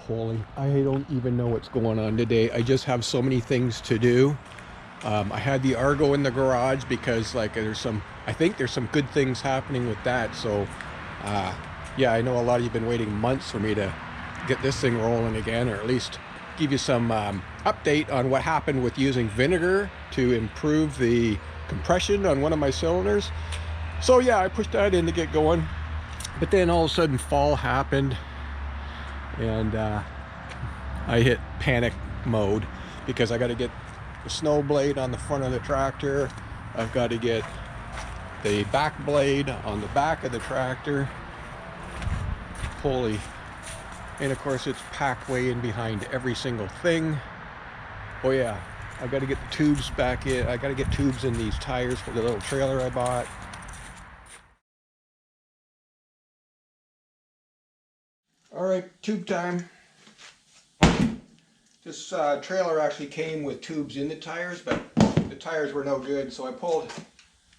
Holy, I don't even know what's going on today. I just have so many things to do. I had the Argo in the garage because like I think there's some good things happening with that. So yeah, I know a lot of you have been waiting months for me to get this thing rolling again, or at least give you some update on what happened with using vinegar to improve the compression on one of my cylinders. So yeah, I pushed that in to get going, but then all of a sudden fall happened, and I hit panic mode because I got to get the snow blade on the front of the tractor. I've got to get the back blade on the back of the tractor. Holy. And of course it's packed way in behind every single thing. Oh yeah, I've got to get the tubes back in. I got to get tubes in these tires for the little trailer I bought. All right, tube time. This trailer actually came with tubes in the tires, but the tires were no good, so I pulled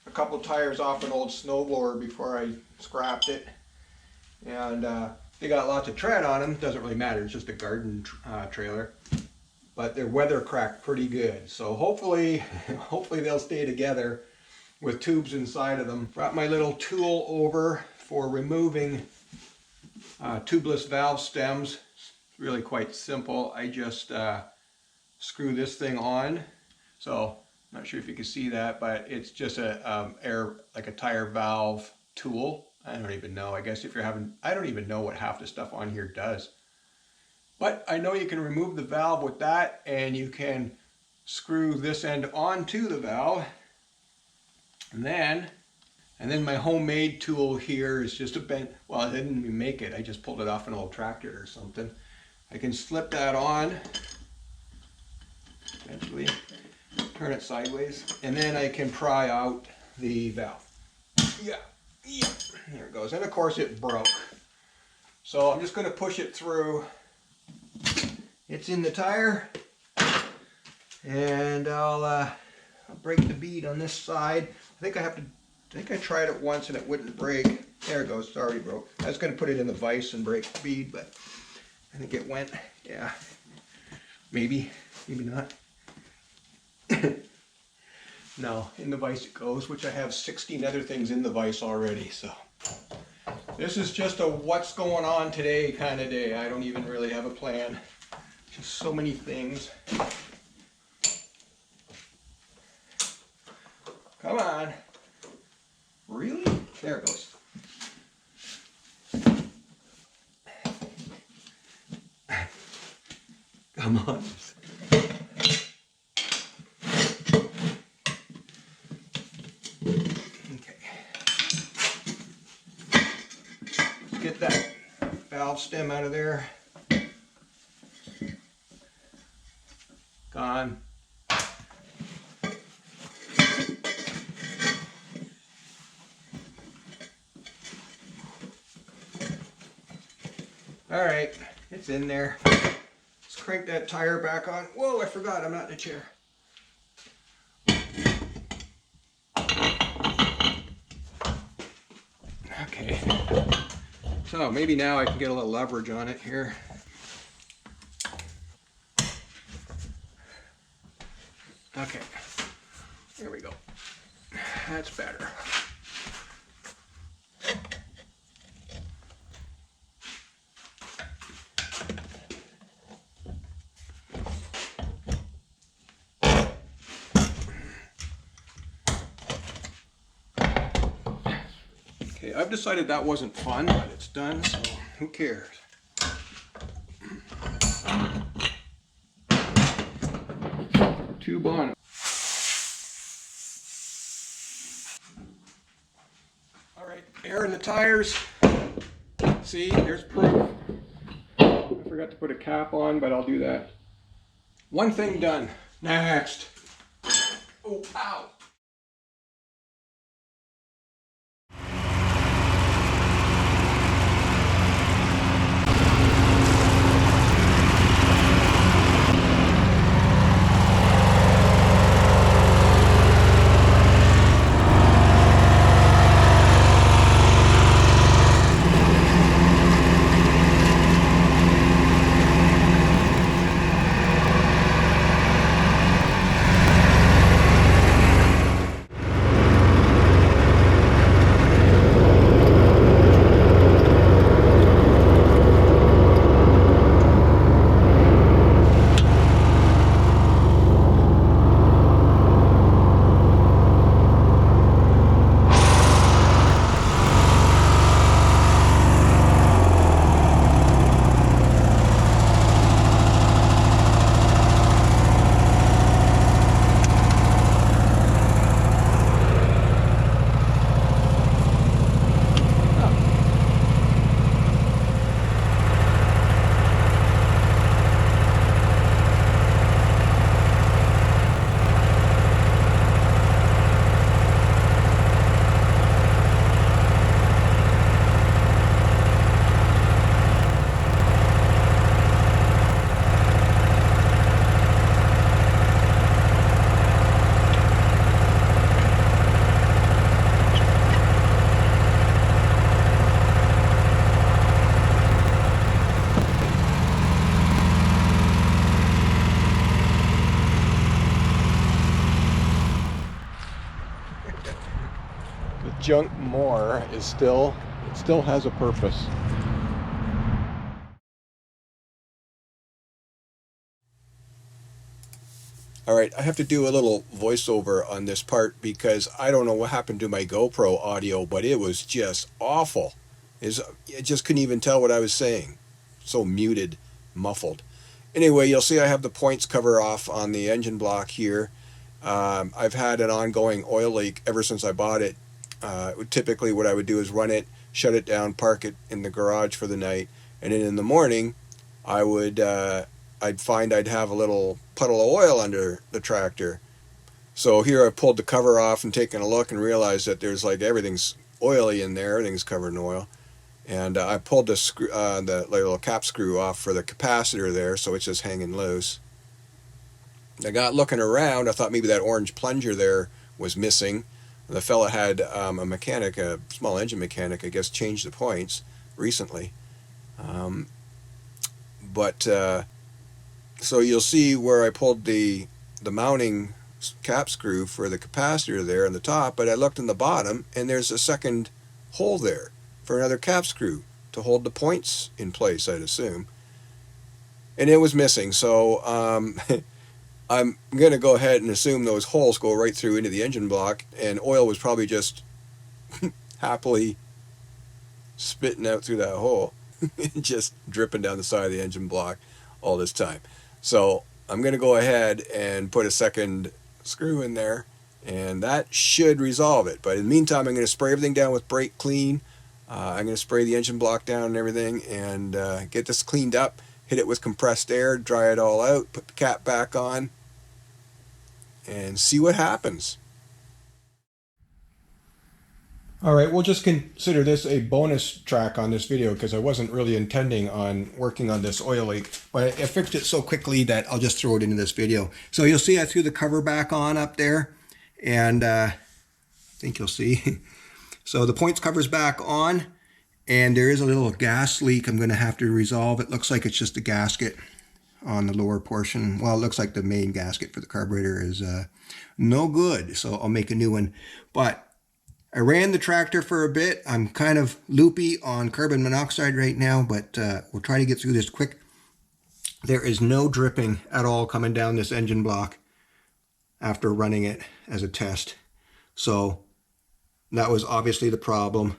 a couple tires off an old snowblower before I scrapped it. And they got lots of tread on them. Doesn't really matter, it's just a garden trailer. But they're weather cracked pretty good. So hopefully they'll stay together with tubes inside of them. Brought my little tool over for removing tubeless valve stems. It's really quite simple. I just screw this thing on. So I'm not sure if you can see that, but it's just like a tire valve tool. I don't even know. I guess if you're having, I don't even know what half the stuff on here does. But I know you can remove the valve with that, and you can screw this end onto the valve. And then my homemade tool here is just a bent, well, I didn't even make it. I just pulled it off an old tractor or something. I can slip that on, eventually, turn it sideways, and then I can pry out the valve. Yeah, there it goes. And of course it broke. So I'm just going to push it through. It's in the tire, and I'll break the bead on this side. I think I tried it once and it wouldn't break. There it goes, it's already broke. I was going to put it in the vise and break the bead, but I think it went, yeah, maybe not. No, in the vise it goes, which I have 16 other things in the vise already, so. This is just a what's going on today kind of day. I don't even really have a plan. Just so many things. Come on. Really? There it goes. Come on. Get that valve stem out of there. Gone. All right, it's in there. Let's crank that tire back on. Whoa, I forgot, I'm not in a chair. Okay. So maybe now I can get a little leverage on it here. Okay, there we go. That's better. Okay, I've decided that wasn't fun, but it's done, so who cares? Tube on. All right, air in the tires. See, there's proof. I forgot to put a cap on, but I'll do that. One thing done. Next. Oh, ow. junk more is still, it still has a purpose. All right, I have to do a little voiceover on this part because I don't know what happened to my GoPro audio, but it was just awful. I just couldn't even tell what I was saying. So muted, muffled. Anyway, you'll see I have the points cover off on the engine block here. I've had an ongoing oil leak ever since I bought it. Typically what I would do is run it, shut it down, park it in the garage for the night, and then in the morning I'd find I'd have a little puddle of oil under the tractor. So here I pulled the cover off and taken a look and realized that there's like everything's oily in there, everything's covered in oil. And I pulled the little cap screw off for the capacitor there, so it's just hanging loose. I got looking around. I thought maybe that orange plunger there was missing. The fella had a mechanic, a small engine mechanic, I guess, changed the points recently. So you'll see where I pulled the mounting cap screw for the capacitor there on the top, but I looked in the bottom and there's a second hole there for another cap screw to hold the points in place, I'd assume. And it was missing, so I'm going to go ahead and assume those holes go right through into the engine block, and oil was probably just happily spitting out through that hole, just dripping down the side of the engine block all this time. So I'm going to go ahead and put a second screw in there, and that should resolve it. But in the meantime, I'm going to spray everything down with brake clean. I'm going to spray the engine block down and everything, and get this cleaned up, hit it with compressed air, dry it all out, put the cap back on, and see what happens. All right, we'll just consider this a bonus track on this video because I wasn't really intending on working on this oil leak, but I fixed it so quickly that I'll just throw it into this video. So you'll see I threw the cover back on up there, and I think you'll see. So the points cover's back on, and there is a little gas leak I'm going to have to resolve. It looks like it's just a gasket on the lower portion. Well, it looks like the main gasket for the carburetor is no good, so I'll make a new one. But I ran the tractor for a bit. I'm kind of loopy on carbon monoxide right now, but we'll try to get through this quick. There is no dripping at all coming down this engine block after running it as a test. So that was obviously the problem.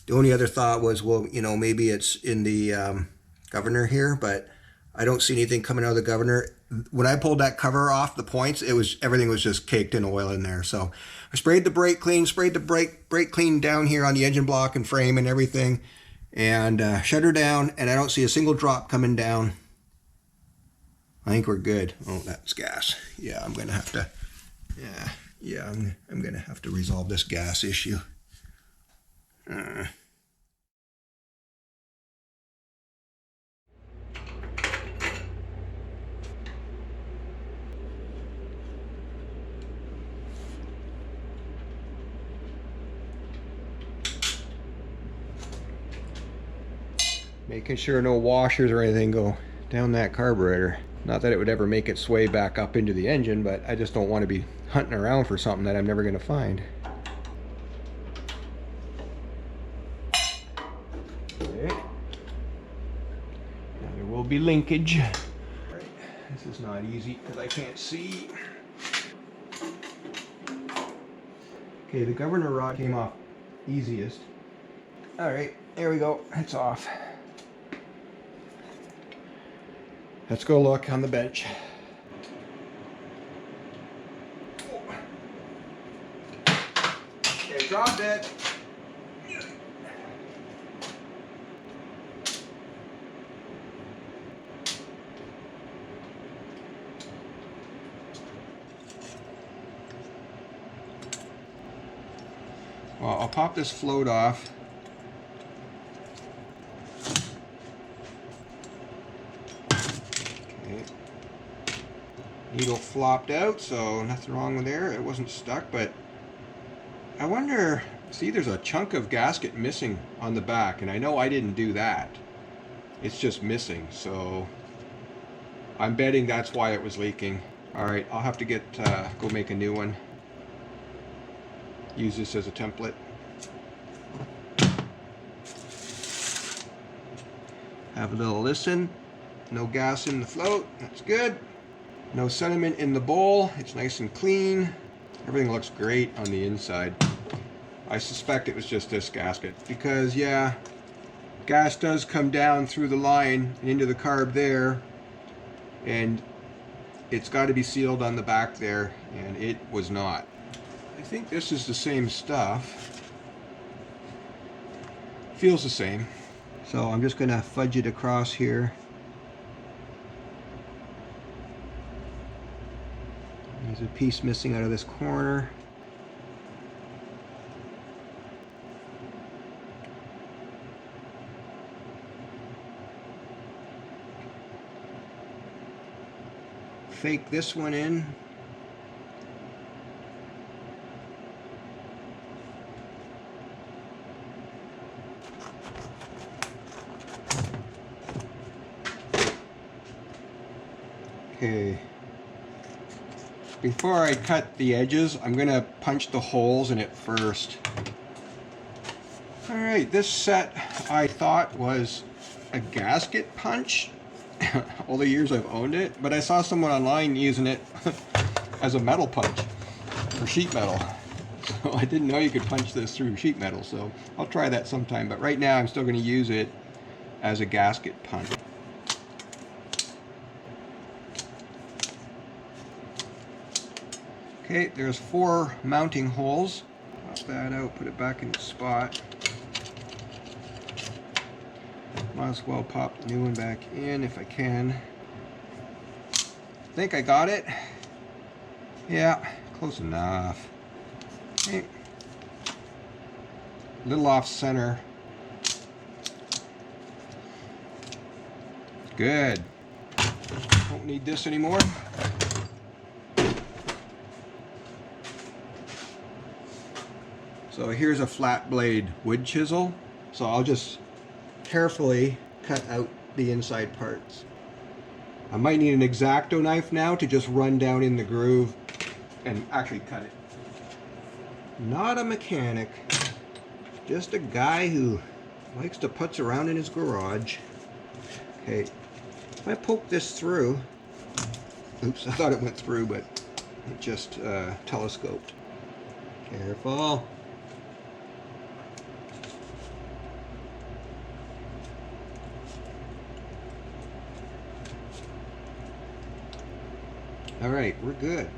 The only other thought was, well, you know, maybe it's in the governor here, but I don't see anything coming out of the governor. When I pulled that cover off the points, everything was just caked in oil in there. So I sprayed the brake clean, sprayed the brake clean down here on the engine block and frame and everything, and shut her down, and I don't see a single drop coming down. I think we're good. Oh, that's gas. Yeah, I'm gonna have to. I'm gonna have to resolve this gas issue. Making sure no washers or anything go down that carburetor. Not that it would ever make its way back up into the engine, but I just don't want to be hunting around for something that I'm never going to find. Okay. Now there will be linkage. Right. This is not easy because I can't see. Okay, the governor rod came off easiest. All right, there we go. It's off. Let's go look on the bench. Okay, dropped it. Well, I'll pop this float off. Needle flopped out, so nothing wrong with there. It wasn't stuck, but I wonder, see, there's a chunk of gasket missing on the back, and I know I didn't do that. It's just missing, so I'm betting that's why it was leaking. All right, I'll have to go make a new one. Use this as a template. Have a little listen. No gas in the float, that's good. No sediment in the bowl, it's nice and clean. Everything looks great on the inside. I suspect it was just this gasket because, yeah, gas does come down through the line and into the carb there, and it's got to be sealed on the back there, and it was not. I think this is the same stuff. Feels the same. So I'm just going to fudge it across here. There's a piece missing out of this corner. Fake this one in. Okay. Before I cut the edges, I'm going to punch the holes in it first. Alright, this set I thought was a gasket punch all the years I've owned it, but I saw someone online using it as a metal punch for sheet metal. So I didn't know you could punch this through sheet metal, so I'll try that sometime. But right now I'm still going to use it as a gasket punch. Okay, there's 4 mounting holes. Pop that out, put it back in its spot. Might as well pop the new one back in if I can. Think I got it. Yeah, close enough. Okay. A little off center. Good. Don't need this anymore. So here's a flat blade wood chisel. So I'll just carefully cut out the inside parts. I might need an X-Acto knife now to just run down in the groove and actually cut it. Not a mechanic, just a guy who likes to putz around in his garage. Okay, if I poke this through, oops, I thought it went through, but it just telescoped. Careful. All right, we're good.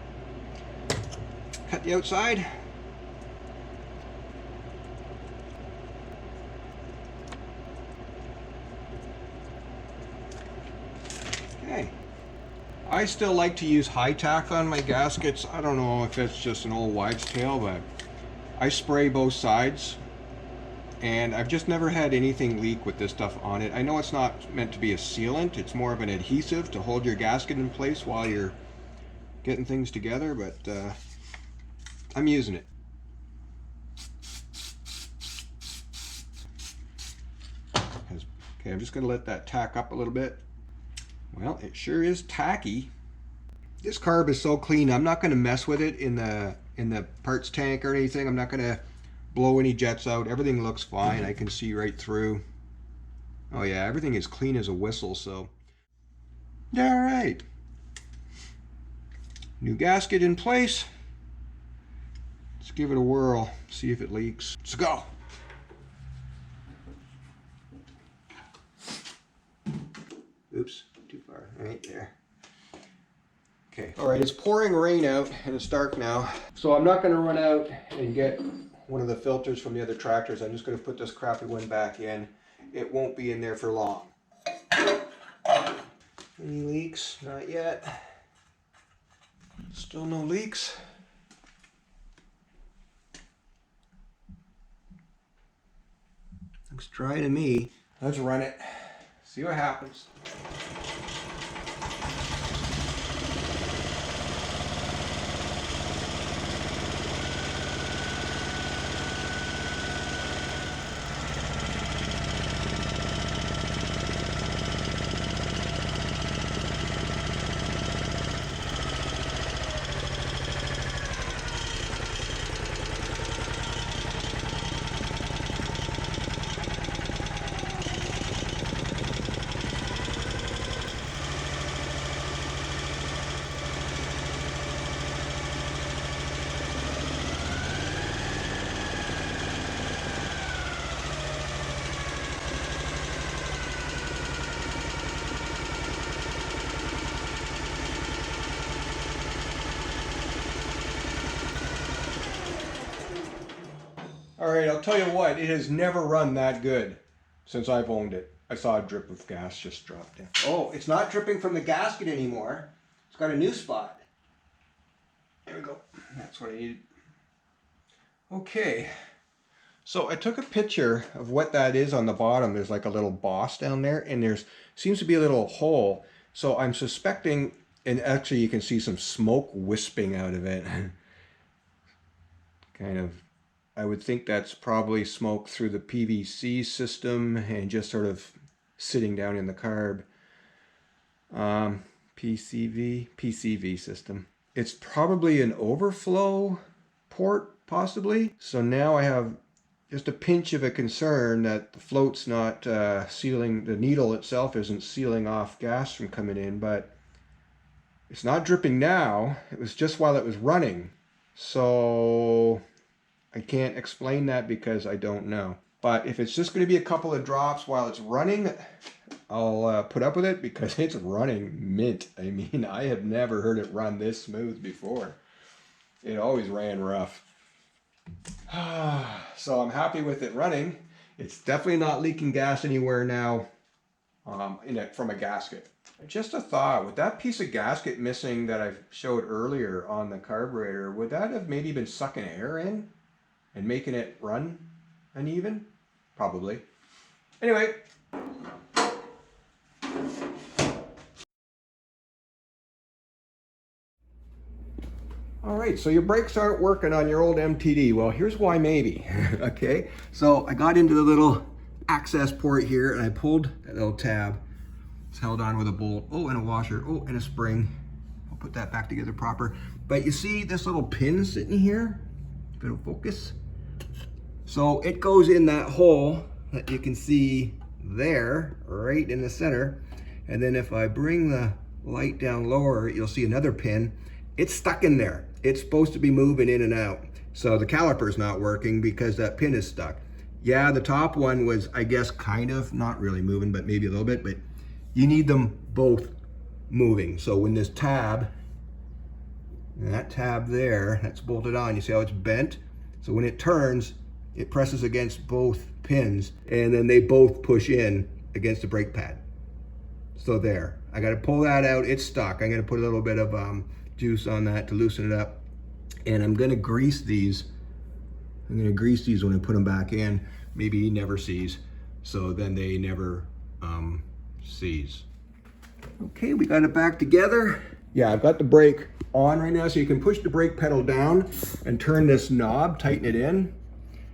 Cut the outside. Okay. I still like to use high tack on my gaskets. I don't know if it's just an old wives' tale, but I spray both sides, and I've just never had anything leak with this stuff on it. I know it's not meant to be a sealant, it's more of an adhesive to hold your gasket in place while you're getting things together, but I'm using it. Okay, I'm just going to let that tack up a little bit. Well, it sure is tacky. This carb is so clean, I'm not going to mess with it in the parts tank or anything. I'm not going to blow any jets out. Everything looks fine. I can see right through. Oh yeah, everything is clean as a whistle, so. All right. New gasket in place. Let's give it a whirl, see if it leaks. Let's go. Oops, too far. Right there. Okay, all right, it's pouring rain out and it's dark now. So I'm not gonna run out and get one of the filters from the other tractors. I'm just gonna put this crappy one back in. It won't be in there for long. Any leaks? Not yet. Still no leaks. Looks dry to me. Let's run it. See what happens. All right, I'll tell you what, it has never run that good since I've owned it. I saw a drip of gas just drop down. Oh, it's not dripping from the gasket anymore. It's got a new spot. There we go. That's what I needed. Okay. So I took a picture of what that is on the bottom. There's like a little boss down there, and there's seems to be a little hole. So I'm suspecting, and actually you can see some smoke wisping out of it. Kind of, I would think that's probably smoke through the PVC system and just sort of sitting down in the carb. PCV system. It's probably an overflow port, possibly. So now I have just a pinch of a concern that the float's not sealing, the needle itself isn't sealing off gas from coming in, but it's not dripping now. It was just while it was running. So I can't explain that because I don't know. But if it's just going to be a couple of drops while it's running, I'll put up with it because it's running mint. I mean, I have never heard it run this smooth before. It always ran rough. So I'm happy with it running. It's definitely not leaking gas anywhere now from a gasket. Just a thought, with that piece of gasket missing that I showed earlier on the carburetor, would that have maybe been sucking air in and making it run uneven? Probably. Anyway. All right, so your brakes aren't working on your old MTD. Well, here's why maybe, okay? So I got into the little access port here and I pulled that little tab. It's held on with a bolt, oh, and a washer, oh, and a spring. I'll put that back together proper. But you see this little pin sitting here? If it'll focus. So it goes in that hole that you can see there, right in the center. And then if I bring the light down lower, you'll see another pin. It's stuck in there. It's supposed to be moving in and out. So the caliper's not working because that pin is stuck. Yeah, the top one was, I guess, kind of, not really moving, but maybe a little bit, but you need them both moving. So when this tab, that tab there, that's bolted on, you see how it's bent? So when it turns, it presses against both pins and then they both push in against the brake pad. So there, I gotta pull that out, it's stuck. I'm gonna put a little bit of juice on that to loosen it up. And I'm gonna grease these. I'm gonna grease these when I put them back in. Maybe he never sees, so then they never seize. Okay, we got it back together. Yeah, I've got the brake on right now, so you can push the brake pedal down and turn this knob, tighten it in,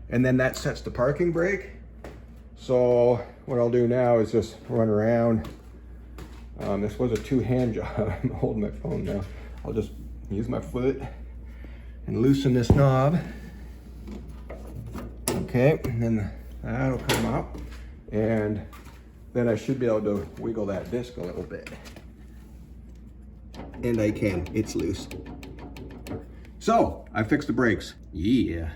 and then that sets the parking brake. So what I'll do now is just run around. This was a two-hand job. I'm holding my phone now. I'll just use my foot and loosen this knob. Okay, and then that'll come up. And then I should be able to wiggle that disc a little bit. And I can, it's loose. So, I fixed the brakes. Yeah.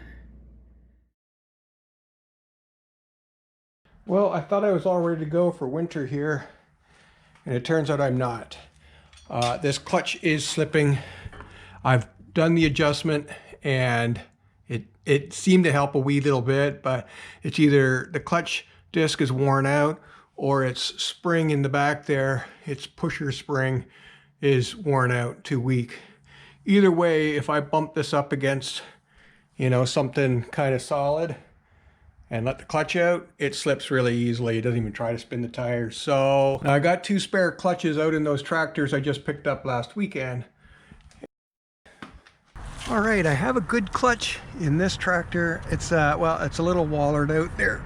Well, I thought I was all ready to go for winter here, and it turns out I'm not. This clutch is slipping. I've done the adjustment and it seemed to help a wee little bit, but it's either the clutch disc is worn out or its spring in the back there, its pusher spring is worn out, too weak. Either way, if I bump this up against, you know, something kind of solid and let the clutch out, it slips really easily. It doesn't even try to spin the tires. So now I got 2 spare clutches out in those tractors I just picked up last weekend. All right, I have a good clutch in this tractor. It's well, it's a little wallered out there.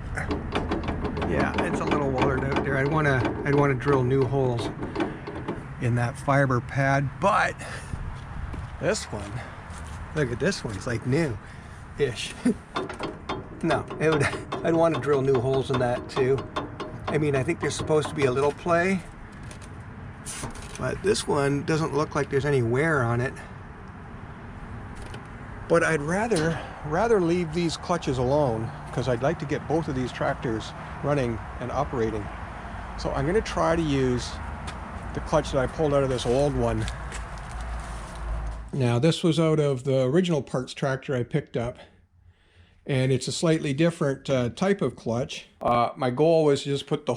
Yeah, it's a little wallered out there. I'd want to drill new holes in that fiber pad, but this one, look at this one, it's like new-ish. No, I'd want to drill new holes in that too. I mean, I think there's supposed to be a little play, but this one doesn't look like there's any wear on it. But I'd rather leave these clutches alone because I'd like to get both of these tractors running and operating. So I'm going to try to use the clutch that I pulled out of this old one. Now this was out of the original parts tractor I picked up, and it's a slightly different type of clutch. My goal was to just put the,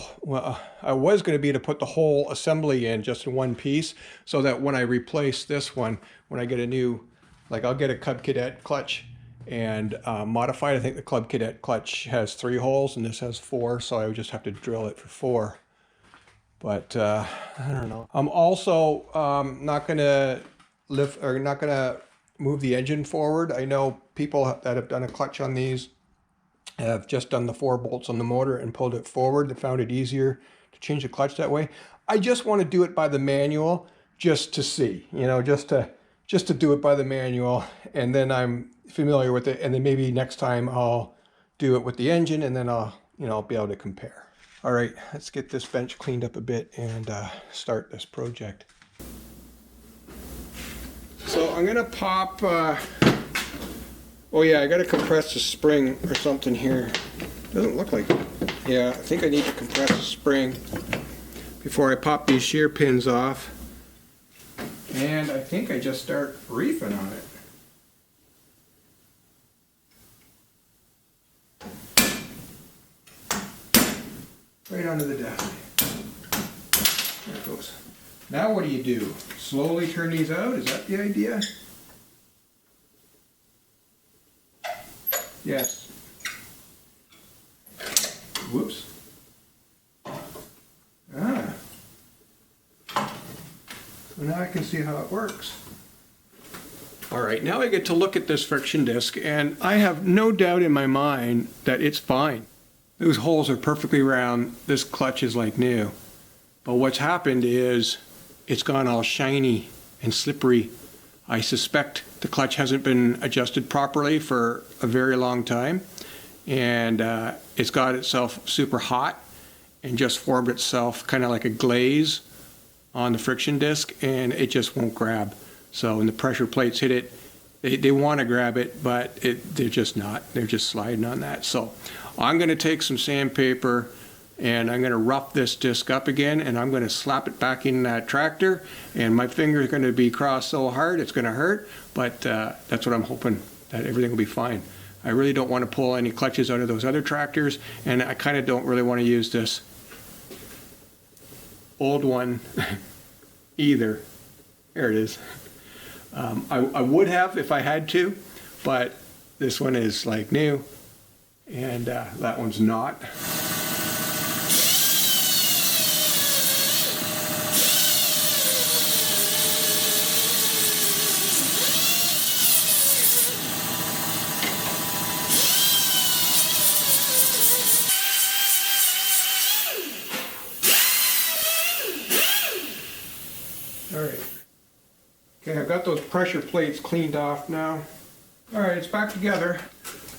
I was going to be to put the whole assembly in just in one piece, so that when I replace this one, when I get a new, like I'll get a Cub Cadet clutch and modified. I think the Club Cadet clutch has 3 holes and this has 4, so I would just have to drill it for 4. But I don't know. I'm also not going to lift, or not going to move the engine forward. I know people that have done a clutch on these have just done the 4 bolts on the motor and pulled it forward and found it easier to change the clutch that way. I just want to do it by the manual, just to see, you know, just to do it by the manual, and then I'm familiar with it, and then maybe next time I'll do it with the engine, and then I'll, you know, I'll be able to compare. All right, let's get this bench cleaned up a bit and start this project. So I'm gonna pop, oh yeah, I gotta compress the spring or something here. Doesn't look like it. Yeah, I think I need to compress the spring before I pop these shear pins off. And I think I just start reefing on it. Right onto the desk. There it goes. Now what do? Slowly turn these out? Is that the idea? Yes. Whoops. Ah. So now I can see how it works. All right, now I get to look at this friction disc, and I have no doubt in my mind that it's fine. Those holes are perfectly round. This clutch is like new. But what's happened is it's gone all shiny and slippery. I suspect the clutch hasn't been adjusted properly for a very long time, and it's got itself super hot and just formed itself kind of like a glaze on the friction disc, and it just won't grab. So when the pressure plates hit it, they want to grab it, but they're just not. They're just sliding on that. So I'm going to take some sandpaper and I'm going to rough this disc up again, and I'm going to slap it back in that tractor, and my finger is going to be crossed so hard it's going to hurt, but that's what I'm hoping, that everything will be fine. I really don't want to pull any clutches out of those other tractors, and I kind of don't really want to use this old one either. There it is. I would have if I had to, but this one is like new, and that one's not. All right. Okay, I've got those pressure plates cleaned off now. All right, it's back together.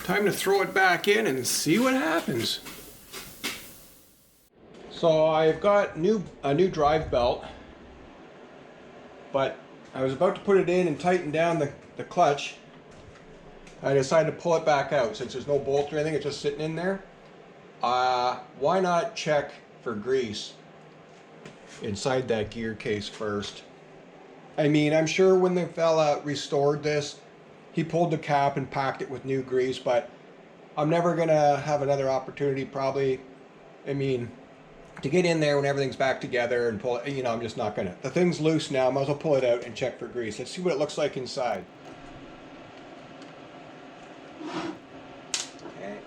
Time to throw it back in and see what happens. So I've got a new drive belt, but I was about to put it in and tighten down the clutch. I decided to pull it back out since there's no bolt or anything, it's just sitting in there. Why not check for grease inside that gear case first? I mean, I'm sure when the fella restored this, he pulled the cap and packed it with new grease, but I'm never gonna have another opportunity probably. I mean, to get in there when everything's back together and pull it, you know, I'm just not gonna. The thing's loose now, I might as well pull it out and check for grease. Let's see what it looks like inside. Okay.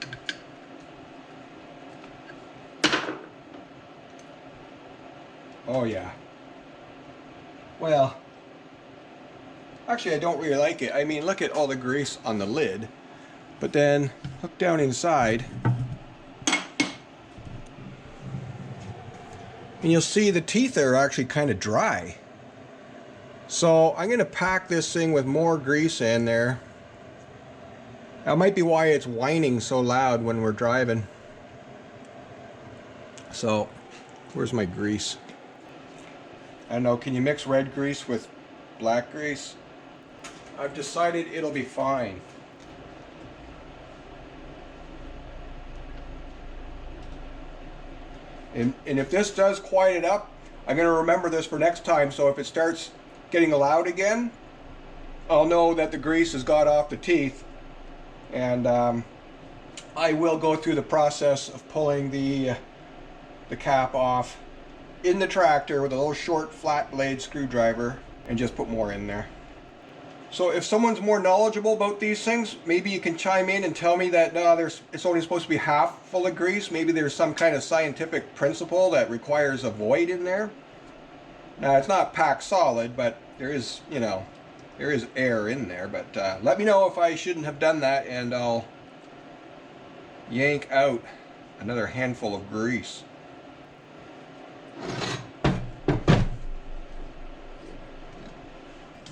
Oh yeah. Well, actually I don't really like it. I mean, look at all the grease on the lid, but then look down inside and you'll see the teeth are actually kind of dry. So I'm going to pack this thing with more grease in there. That might be why it's whining so loud when we're driving. So where's my grease? I don't know, can you mix red grease with black grease? I've decided it'll be fine. And if this does quiet it up, I'm going to remember this for next time, so if it starts getting loud again, I'll know that the grease has got off the teeth, and I will go through the process of pulling the cap off in the tractor with a little short flat blade screwdriver and just put more in there. So if someone's more knowledgeable about these things, maybe you can chime in and tell me that no, it's only supposed to be half full of grease. Maybe there's some kind of scientific principle that requires a void in there. Now it's not packed solid, but there is, you know, there is air in there. But let me know if I shouldn't have done that, and I'll yank out another handful of grease.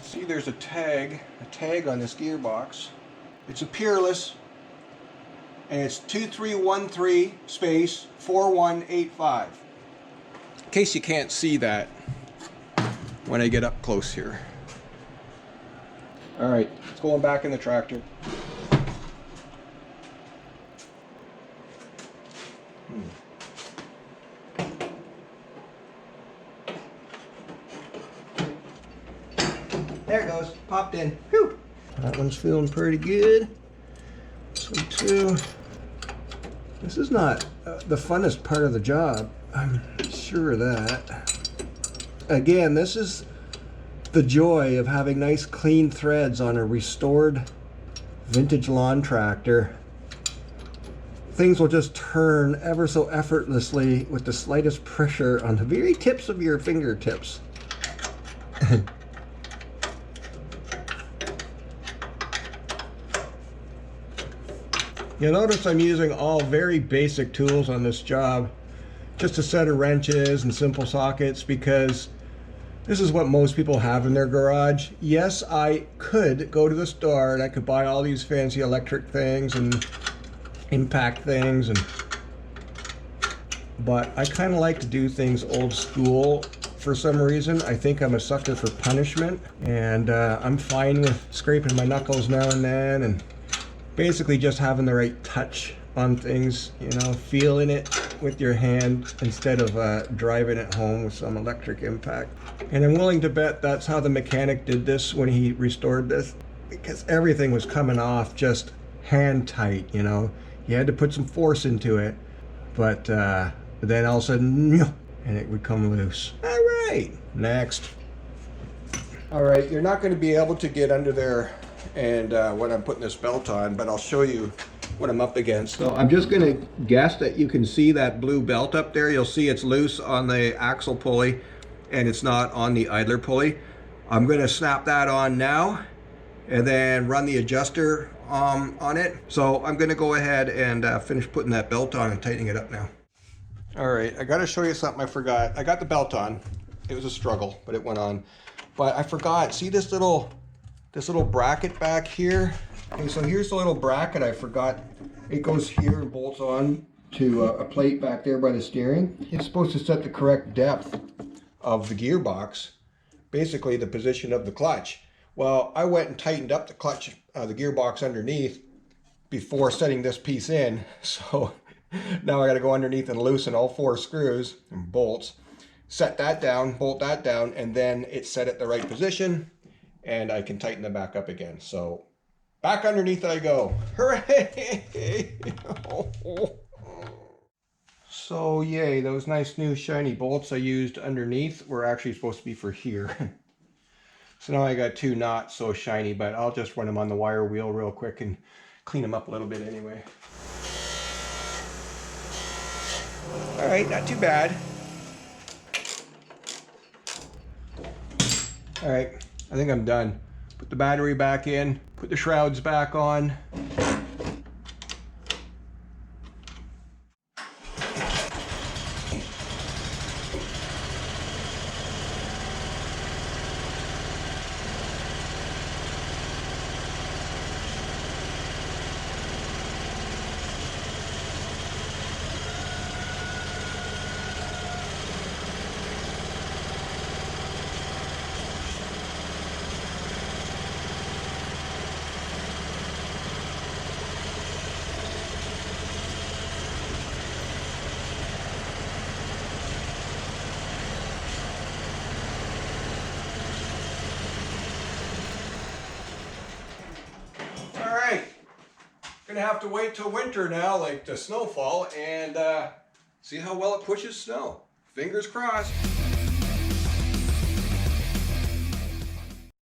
See, there's a tag on this gearbox. It's a Peerless, and it's 2313 space 4185. In case you can't see that when I get up close here. All right, it's going back in the tractor. There it goes, popped in. Whew. That one's feeling pretty good. This one too. This is not the funnest part of the job, I'm sure of that. Again, this is the joy of having nice clean threads on a restored vintage lawn tractor. Things will just turn ever so effortlessly with the slightest pressure on the very tips of your fingertips. You'll notice I'm using all very basic tools on this job. Just a set of wrenches and simple sockets, because this is what most people have in their garage. Yes, I could go to the store and I could buy all these fancy electric things and impact things, but I kind of like to do things old school for some reason. I think I'm a sucker for punishment, and I'm fine with scraping my knuckles now and then, and basically just having the right touch on things, you know, feeling it with your hand instead of driving it home with some electric impact. And I'm willing to bet that's how the mechanic did this when he restored this, because everything was coming off just hand tight, you know. You had to put some force into it, but then all of a sudden, and it would come loose. All right, next. All right, you're not going to be able to get under there and when I'm putting this belt on, but I'll show you what I'm up against. So I'm just going to guess that you can see that blue belt up there. You'll see it's loose on the axle pulley and it's not on the idler pulley. I'm going to snap that on now and then run the adjuster on it. So I'm going to go ahead and finish putting that belt on and tightening it up now. All right, I got to show you something I forgot. I got the belt on. It was a struggle, but it went on. But I forgot, see this little bracket back here? Okay, so here's the little bracket I forgot. It goes here and bolts on to a plate back there by the steering. It's supposed to set the correct depth of the gearbox, basically the position of the clutch. Well, I went and tightened up the clutch, the gearbox underneath before setting this piece in. So now I got to go underneath and loosen all 4 screws and bolts, set that down, bolt that down, and then it's set at the right position and I can tighten them back up again. So back underneath I go. Hooray! So yay, those nice new shiny bolts I used underneath were actually supposed to be for here. So now I got 2 not so shiny, but I'll just run them on the wire wheel real quick and clean them up a little bit anyway. All right, not too bad. All right, I think I'm done. Put the battery back in, put the shrouds back on. Gonna have to wait till winter now, like the snowfall, and see how well it pushes snow. Fingers crossed.